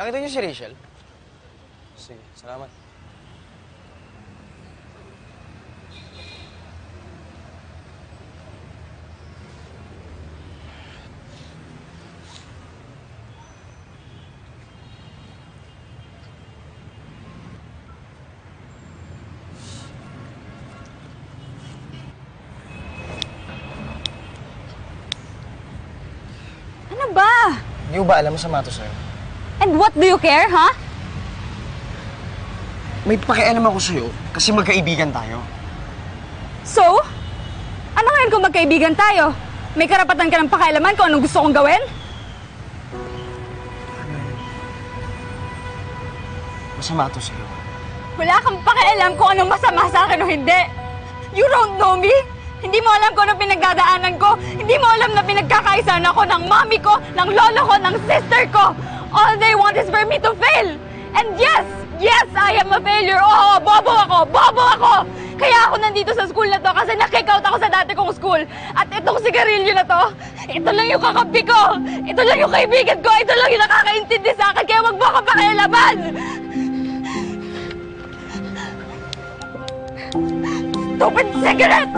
Nakita niyo si Rachel? Sige, salamat. Ano ba? Hindi mo ba alam masama to sa'yo? And what do you care, ha? May pakialam ako sa'yo kasi magkaibigan tayo. So? Ano ngayon kung magkaibigan tayo? May karapatan ka ng pakialaman kung anong gusto kong gawin? Masama to sa'yo. Wala kang pakialam kung anong masama sa akin o hindi. You don't know me? Hindi mo alam kung anong pinagdadaanan ko. Hindi mo alam na pinagkakaisahan ako ng mami ko, ng lolo ko, ng sister ko. All they want is for me to fail. And yes, I am a failure. Oo, bobo ako, bobo ako. Kaya ako nandito sa school na to kasi na-kick out ako sa dati kong school. At itong sigarilyo na to, ito lang yung kakampi ko. Ito lang yung kaibigan ko. Ito lang yung nakakaintindi sa akin. Kaya wag mo akong pakialaman. Stupid cigarette!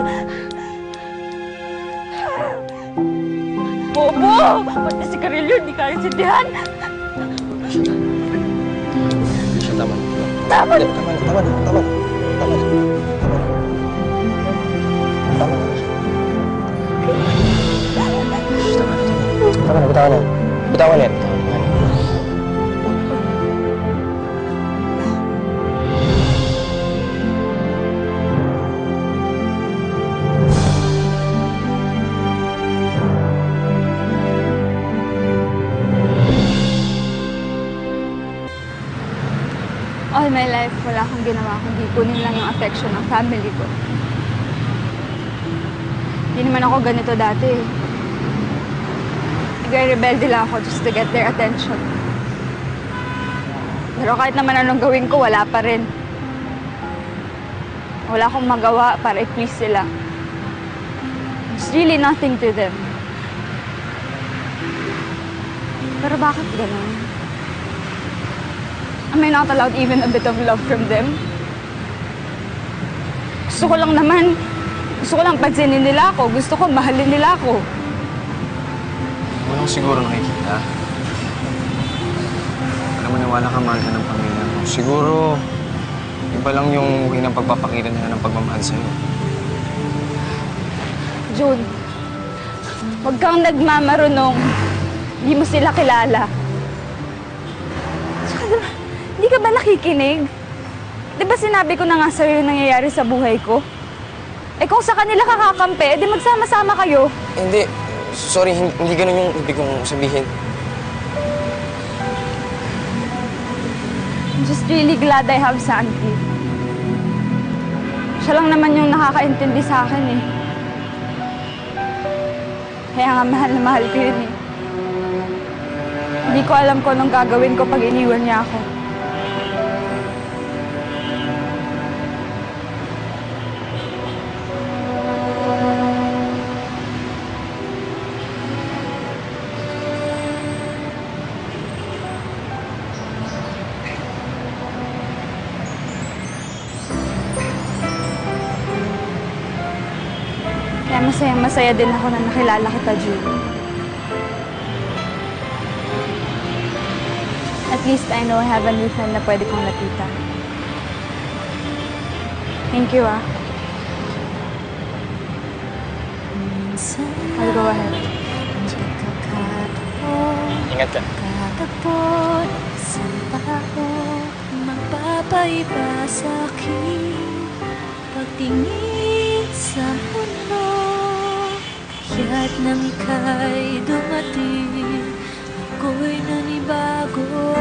Bobo! Pati sigarilyo, hindi kaya sindihan. Siya, tama na. Tama na! Tama na. Tama na. Tama na. Bitawan na. Bitawan yan. All my life, wala akong ginawa kundi kunin lang yung affection ng family ko. Hindi naman ako ganito dati. Nagre-rebelde lang ako just to get their attention. Pero kahit naman anong gawin ko, wala pa rin. Wala akong magawa para i-please sila. It's really nothing to them. Pero bakit ganun? Am I not allowed even a bit of love from them? Gusto ko lang pansinin nila ako. Gusto ko mahalin nila ako. Walang siguro nakikita. Alam mo, maniwala ka, mahal ka ng pamilya mo. Siguro, iba lang yung hinang pagpapakita nila ng pagmamahal sa'yo. June, huwag kang nagmamarunong. Hindi mo sila kilala. Hindi ka ba nakikinig? Di ba sinabi ko na nga sa'yo yung nangyayari sa buhay ko? Eh kung sa kanila kakakampi, di magsama-sama kayo. Hindi. Sorry, hindi ganun yung ibig kong sabihin. I'm just really glad I have Santi. Siya lang naman yung nakakaintindi sa akin eh. Kaya nga mahal na mahal ko yun eh. Hindi ko alam kung anong gagawin ko pag iniwan niya ako. Kaya masaya din ako na nakilala kita, June. At least I know I have a new friend na pwede kong lapitan. Thank you, ah. I'll go ahead. Ingat ka. Magpapaiba sa'kin pagtingin sa mundo. Kaya't nang ika'y dumating, ako'y nanibago.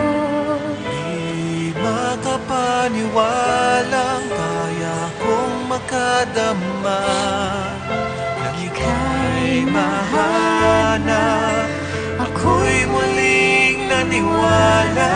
Di makapaniwalang kaya kong makadama nang ika'y mahanap. Ako'y muling naniwala.